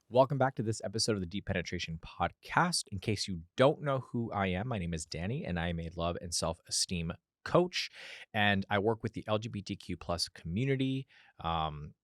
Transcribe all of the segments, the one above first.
Welcome back to this episode of the Deep Penetration Podcast. In case you don't know who I am, my name is Danny, and I am a love and self esteem coach. And I work with the LGBTQ plus community um,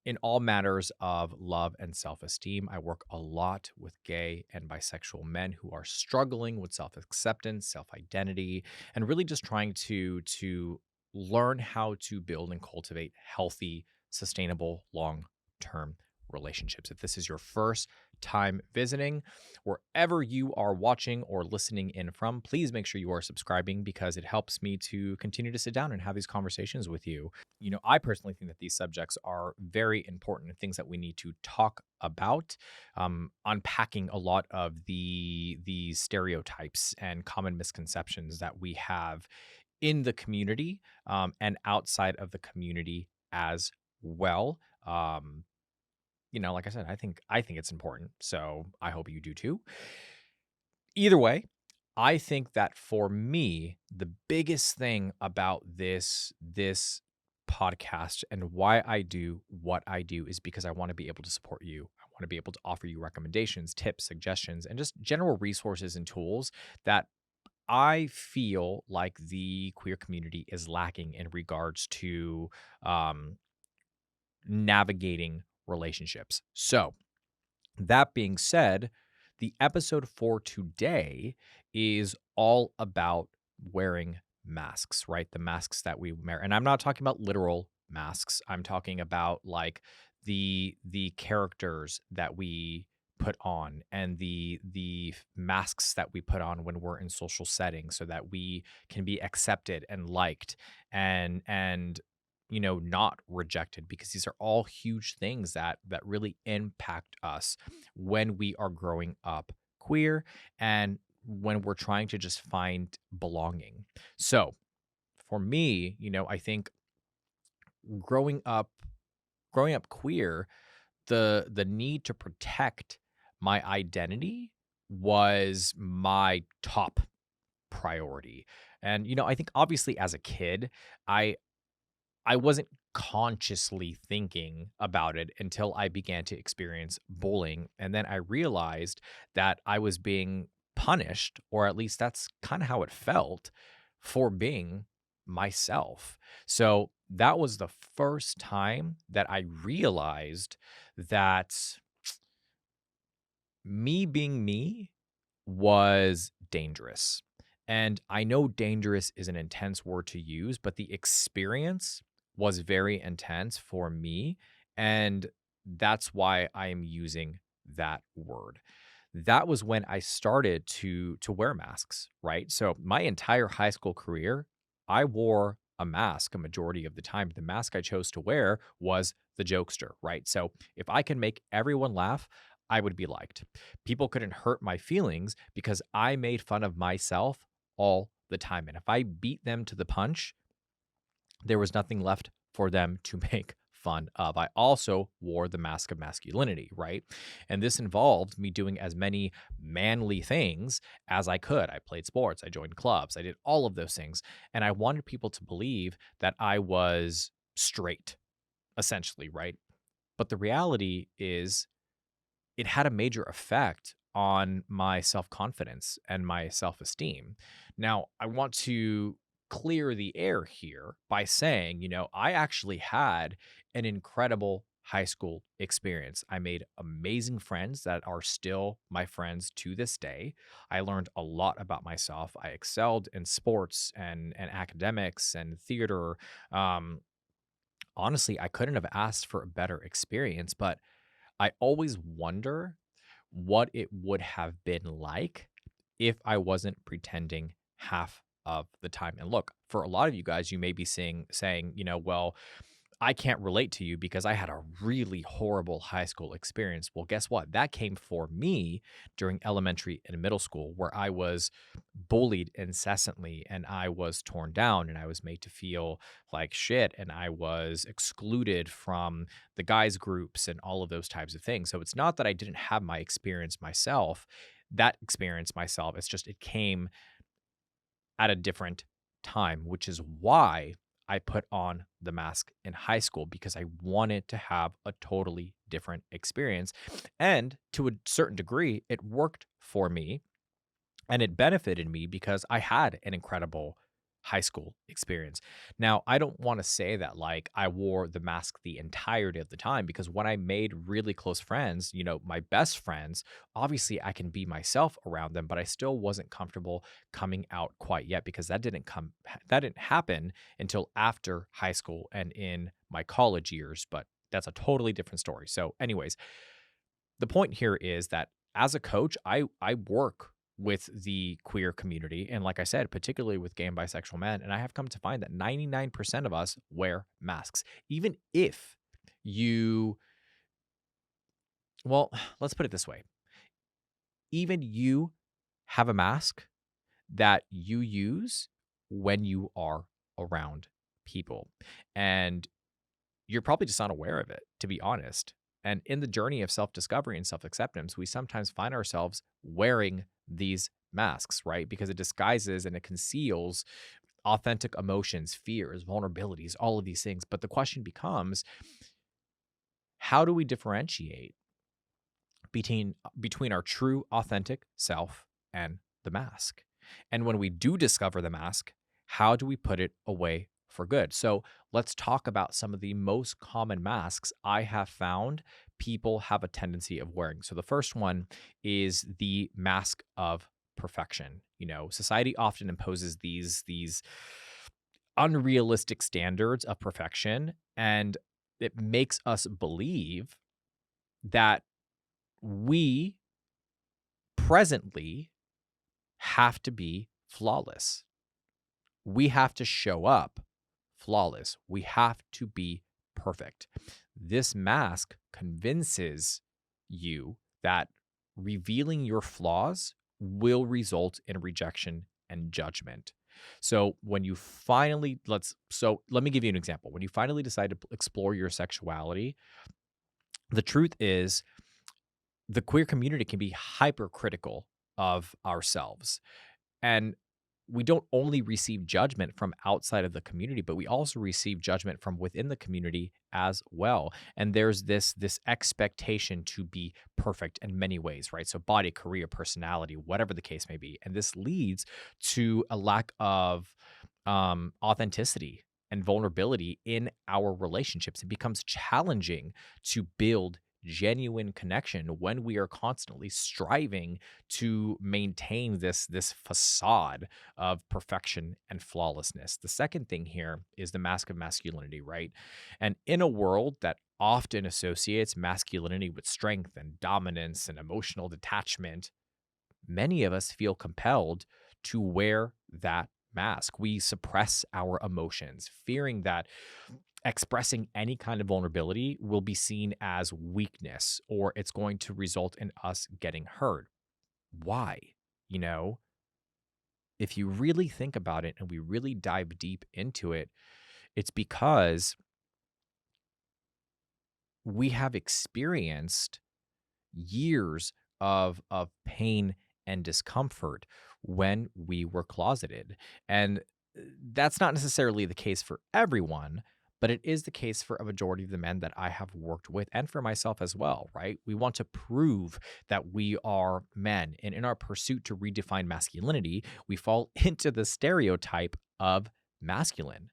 in all matters of love and self esteem. I work a lot with gay and bisexual men who are struggling with self acceptance, self identity, and really just trying to learn how to build and cultivate healthy, sustainable, long term relationships. If this is your first time visiting, wherever you are watching or listening in from, please make sure you are subscribing because it helps me to continue to sit down and have these conversations with you. I personally think that these subjects are very important and things that we need to talk about, unpacking a lot of the stereotypes and common misconceptions that we have in the community and outside of the community as well. Like I said, I think it's important. So I hope you do too. Either way, I think that for me, the biggest thing about this podcast and why I do what I do is because I want to be able to support you. I want to be able to offer you recommendations, tips, suggestions, and just general resources and tools that I feel like the queer community is lacking in regards to um, navigating relationships. So, that being said, the episode for today is all about wearing masks, right? The masks that we wear. And I'm not talking about literal masks. I'm talking about like the characters that we put on and the masks that we put on when we're in social settings so that we can be accepted and liked and not rejected, because these are all huge things that really impact us when we are growing up queer and when we're trying to just find belonging. So for me, I think growing up growing up queer, the need to protect my identity was my top priority. And I think obviously as a kid, I wasn't consciously thinking about it until I began to experience bullying. And then I realized that I was being punished, or at least that's kind of how it felt, for being myself. So that was the first time that I realized that me being me was dangerous. And I know dangerous is an intense word to use, but the experience was very intense for me. And that's why I am using that word. That was when I started to wear masks, right? So my entire high school career, I wore a mask a majority of the time. The mask I chose to wear was the jokester, right? So if I can make everyone laugh, I would be liked. People couldn't hurt my feelings because I made fun of myself all the time. And if I beat them to the punch, there was nothing left for them to make fun of. I also wore the mask of masculinity, right? And this involved me doing as many manly things as I could. I played sports, I joined clubs, I did all of those things. And I wanted people to believe that I was straight, essentially, right? But the reality is, it had a major effect on my self-confidence and my self-esteem. Now, I want to clear the air here by saying, I actually had an incredible high school experience. I made amazing friends that are still my friends to this day. I learned a lot about myself. I excelled in sports and academics and theater. Um, Honestly, I couldn't have asked for a better experience, but I always wonder what it would have been like if I wasn't pretending half of the time. And look, for a lot of you guys, you may be saying, well, I can't relate to you because I had a really horrible high school experience. Well, guess what? That came for me during elementary and middle school, where I was bullied incessantly and I was torn down and I was made to feel like shit and I was excluded from the guys' groups and all of those types of things. So it's not that I didn't have my experience myself, that experience myself. It's just it came at a different time, which is why I put on the mask in high school because I wanted to have a totally different experience. And to a certain degree, it worked for me and it benefited me because I had an incredible high school experience. Now, I don't want to say that like I wore the mask the entirety of the time because when I made really close friends, my best friends, obviously I can be myself around them, but I still wasn't comfortable coming out quite yet because that didn't happen until after high school and in my college years, but that's a totally different story. So, anyways, the point here is that as a coach, I work with the queer community, and like I said, particularly with gay and bisexual men, and I have come to find that 99% of us wear masks. Even if you well, let's put it this way. Even you have a mask that you use when you are around people. And you're probably just unaware of it, to be honest. And in the journey of self discovery and self acceptance, we sometimes find ourselves wearing these masks, right? Because it disguises and it conceals authentic emotions, fears, vulnerabilities, all of these things. But the question becomes, how do we differentiate between our true authentic self and the mask? And when we do discover the mask, how do we put it away for good? So let's talk about some of the most common masks I have found people have a tendency of wearing. So the first one is the mask of perfection. Society often imposes these unrealistic standards of perfection, and it makes us believe that we presently have to be flawless. We have to show up flawless. We have to be perfect. This mask convinces you that revealing your flaws will result in rejection and judgment. So when you finally let me give you an example. When you finally decide to explore your sexuality, the truth is the queer community can be hypercritical of ourselves. And we don't only receive judgment from outside of the community, but we also receive judgment from within the community as well. And there's this expectation to be perfect in many ways, right? So body, career, personality, whatever the case may be. And this leads to a lack of authenticity and vulnerability in our relationships. It becomes challenging to build genuine connection when we are constantly striving to maintain this facade of perfection and flawlessness. The second thing here is the mask of masculinity, right? And in a world that often associates masculinity with strength and dominance and emotional detachment, many of us feel compelled to wear that mask. We suppress our emotions, fearing that expressing any kind of vulnerability will be seen as weakness or it's going to result in us getting hurt. Why? You know, if you really think about it and we really dive deep into it, it's because we have experienced years of pain and discomfort when we were closeted. And that's not necessarily the case for everyone, but it is the case for a majority of the men that I have worked with and for myself as well, right? We want to prove that we are men. And in our pursuit to redefine masculinity, we fall into the stereotype of masculine.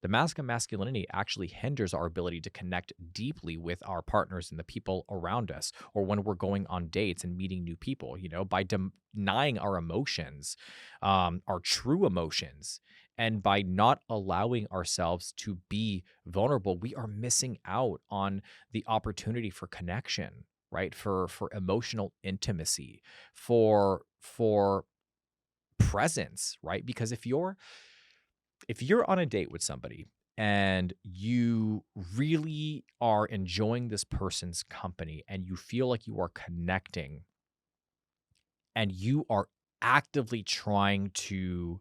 The mask of masculinity actually hinders our ability to connect deeply with our partners and the people around us, or when we're going on dates and meeting new people, by denying our emotions, our true emotions, and by not allowing ourselves to be vulnerable, we are missing out on the opportunity for connection, right? For emotional intimacy, for presence, right? Because if you're on a date with somebody and you really are enjoying this person's company and you feel like you are connecting and you are actively trying to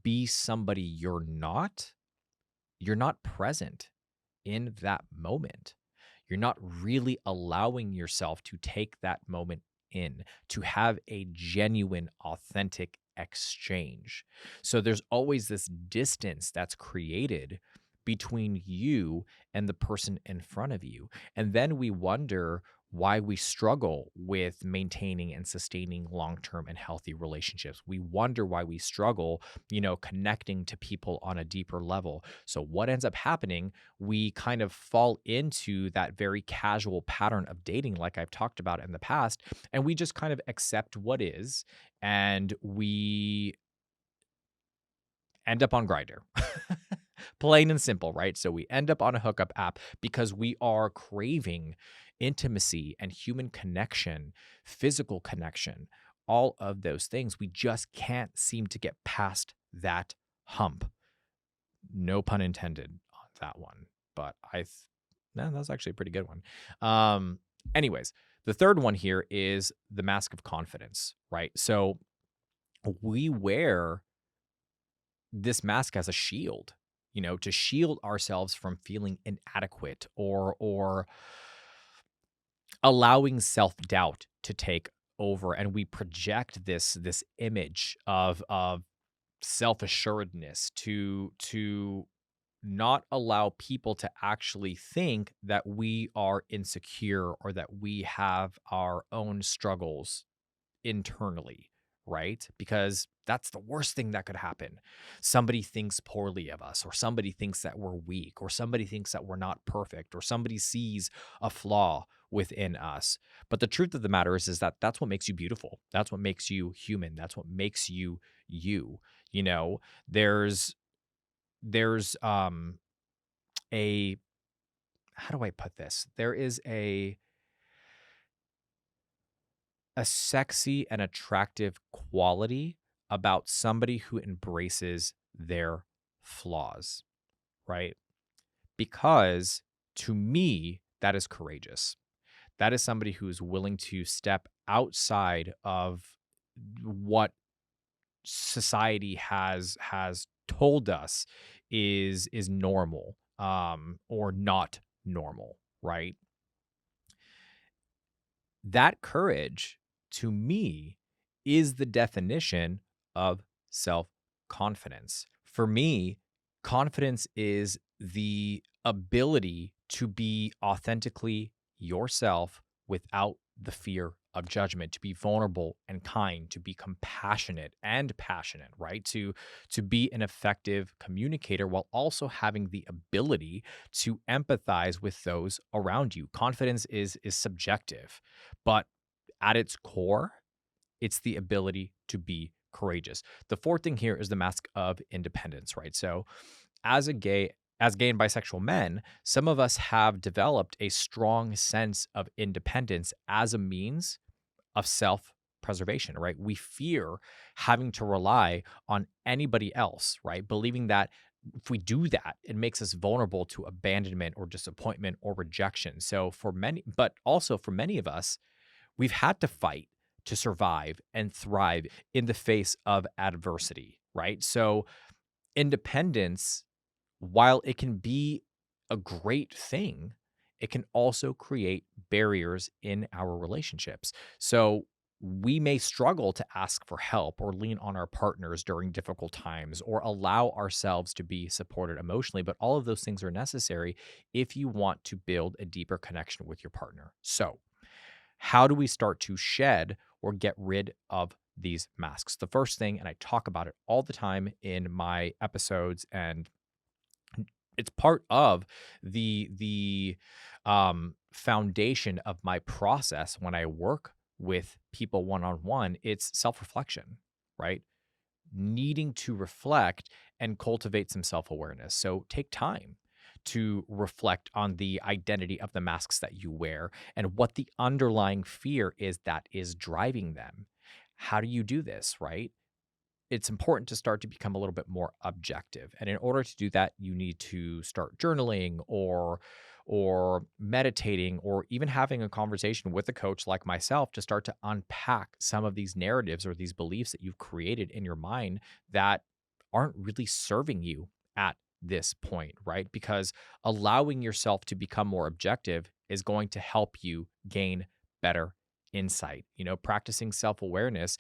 be somebody you're not present in that moment. You're not really allowing yourself to take that moment in, to have a genuine, authentic, exchange. So there's always this distance that's created between you and the person in front of you. And then we wonder why we struggle with maintaining and sustaining long-term and healthy relationships. We wonder why we struggle, connecting to people on a deeper level. So what ends up happening, we kind of fall into that very casual pattern of dating like I've talked about in the past, and we just kind of accept what is, and we end up on Grinder. Plain and simple, right? So we end up on a hookup app because we are craving intimacy and human connection, physical connection, all of those things. We just can't seem to get past that hump. No pun intended on that one, but no, that was actually a pretty good one. Anyways, the third one here is the mask of confidence, right? So we wear this mask as a shield, to shield ourselves from feeling inadequate or allowing self-doubt to take over. And we project this image of self-assuredness to not allow people to actually think that we are insecure or that we have our own struggles internally, right? Because that's the worst thing that could happen. Somebody thinks poorly of us, or somebody thinks that we're weak, or somebody thinks that we're not perfect, or somebody sees a flaw within us. But the truth of the matter is that that's what makes you beautiful. That's what makes you human. That's what makes you you. You know, there's a how do I put this? There is a sexy and attractive quality about somebody who embraces their flaws, right? Because to me, that is courageous. That is somebody who is willing to step outside of what society has told us is normal, or not normal, right? That courage, to me, is the definition of self confidence. For me, confidence is the ability to be authentically yourself without the fear of judgment, to be vulnerable and kind, to be compassionate and passionate, right? To be an effective communicator while also having the ability to empathize with those around you. Confidence is subjective, but at its core, it's the ability to be courageous. The fourth thing here is the mask of independence, right? So as gay and bisexual men, some of us have developed a strong sense of independence as a means of self-preservation, right? We fear having to rely on anybody else, right? Believing that if we do that, it makes us vulnerable to abandonment or disappointment or rejection. So for many, but also for many of us, we've had to fight to survive and thrive in the face of adversity, right? So independence, while it can be a great thing, it can also create barriers in our relationships. So we may struggle to ask for help or lean on our partners during difficult times or allow ourselves to be supported emotionally. But all of those things are necessary if you want to build a deeper connection with your partner. So, how do we start to shed or get rid of these masks? The first thing, and I talk about it all the time in my episodes, and it's part of the foundation of my process when I work with people one on one. It's self reflection, right? Needing to reflect and cultivate some self awareness. So take time to reflect on the identity of the masks that you wear and what the underlying fear is that is driving them. How do you do this, right? It's important to start to become a little bit more objective. And in order to do that, you need to start journaling or meditating or even having a conversation with a coach like myself to start to unpack some of these narratives or these beliefs that you've created in your mind that aren't really serving you at this point, right? Because allowing yourself to become more objective is going to help you gain better insight. Practicing self-awareness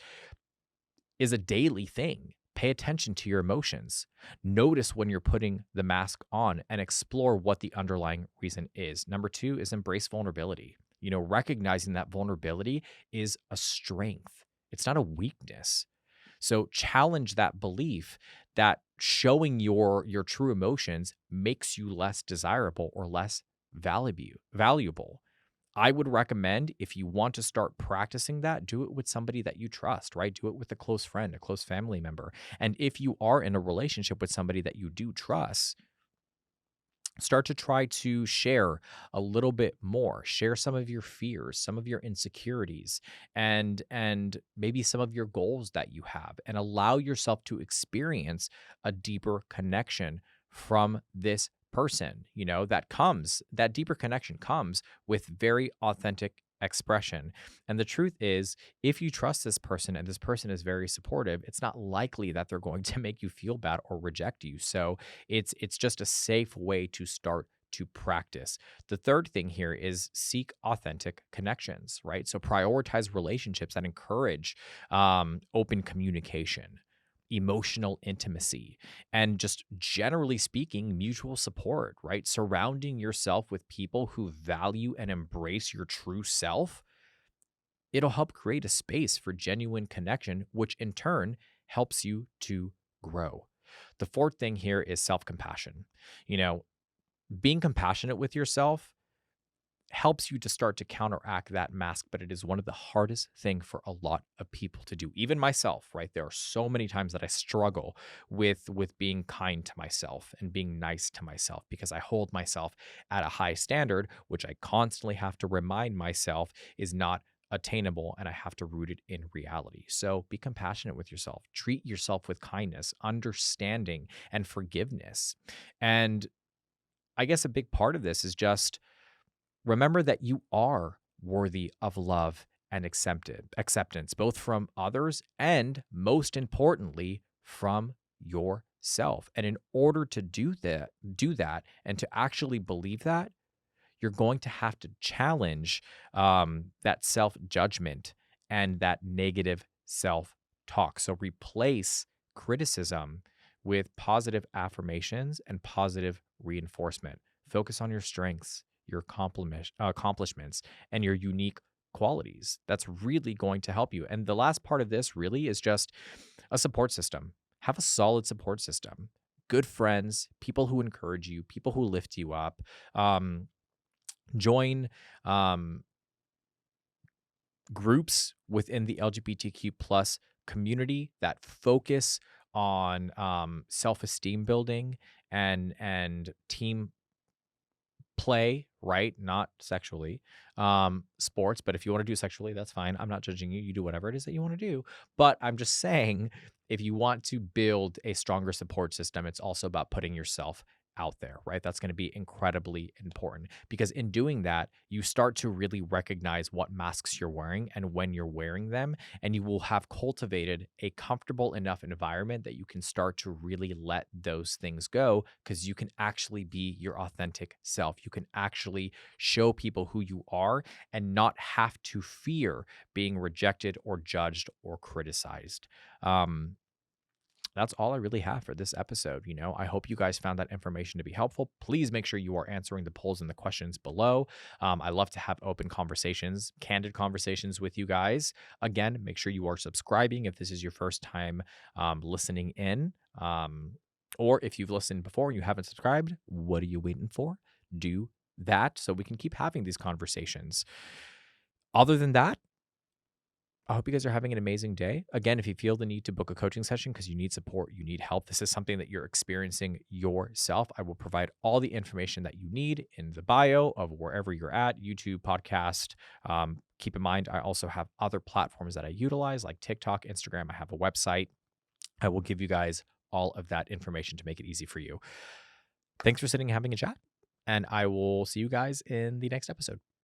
is a daily thing. Pay attention to your emotions. Notice when you're putting the mask on and explore what the underlying reason is. Number two is embrace vulnerability. Recognizing that vulnerability is a strength, it's not a weakness. So challenge that belief that showing your true emotions makes you less desirable or less valuable. I would recommend, if you want to start practicing that, do it with somebody that you trust, right? Do it with a close friend, a close family member. And if you are in a relationship with somebody that you do trust, start to try to share a little bit more. Share some of your fears, some of your insecurities, and maybe some of your goals that you have, and allow yourself to experience a deeper connection from this person. That deeper connection comes with very authentic expression. And the truth is, if you trust this person and this person is very supportive, it's not likely that they're going to make you feel bad or reject you. So it's just a safe way to start to practice. The third thing here is seek authentic connections, right? So prioritize relationships that encourage open communication, emotional intimacy, and just generally speaking, mutual support, right? Surrounding yourself with people who value and embrace your true self, it'll help create a space for genuine connection, which in turn helps you to grow. The fourth thing here is self compassion. You know, being compassionate with yourself helps you to start to counteract that mask, but it is one of the hardest thing for a lot of people to do. Even myself, right? There are so many times that I struggle with being kind to myself and being nice to myself because I hold myself at a high standard, which I constantly have to remind myself is not attainable, and I have to root it in reality. So be compassionate with yourself. Treat yourself with kindness, understanding, and forgiveness. And I guess a big part of this is just remember that you are worthy of love and acceptance, both from others and most importantly, from yourself. And in order to do that, and to actually believe that, you're going to have to challenge that self judgment and that negative self talk. So replace criticism with positive affirmations and positive reinforcement. Focus on your strengths, your accomplishments, and your unique qualities. That's really going to help you. And the last part of this really is just a support system. Have a solid support system. Good friends, people who encourage you, people who lift you up. Join um, groups within the LGBTQ plus community that focus on self-esteem building and team play, right? Not sexually, sports. But if you want to do sexually, that's fine. I'm not judging you. You do whatever it is that you want to do. But I'm just saying, if you want to build a stronger support system, it's also about putting yourself out there, right? That's going to be incredibly important because in doing that, you start to really recognize what masks you're wearing and when you're wearing them. And you will have cultivated a comfortable enough environment that you can start to really let those things go because you can actually be your authentic self. You can actually show people who you are and not have to fear being rejected or judged or criticized. Um, that's all I really have for this episode. I hope you guys found that information to be helpful. Please make sure you are answering the polls and the questions below. I love to have open conversations, candid conversations with you guys. Again, make sure you are subscribing if this is your first time listening in. Or if you've listened before and you haven't subscribed, what are you waiting for? Do that so we can keep having these conversations. Other than that, I hope you guys are having an amazing day. Again, if you feel the need to book a coaching session because you need support, you need help, this is something that you're experiencing yourself, I will provide all the information that you need in the bio of wherever you're at, YouTube, podcast. Keep in mind, I also have other platforms that I utilize like TikTok, Instagram. I have a website. I will give you guys all of that information to make it easy for you. Thanks for sitting and having a chat, and I will see you guys in the next episode.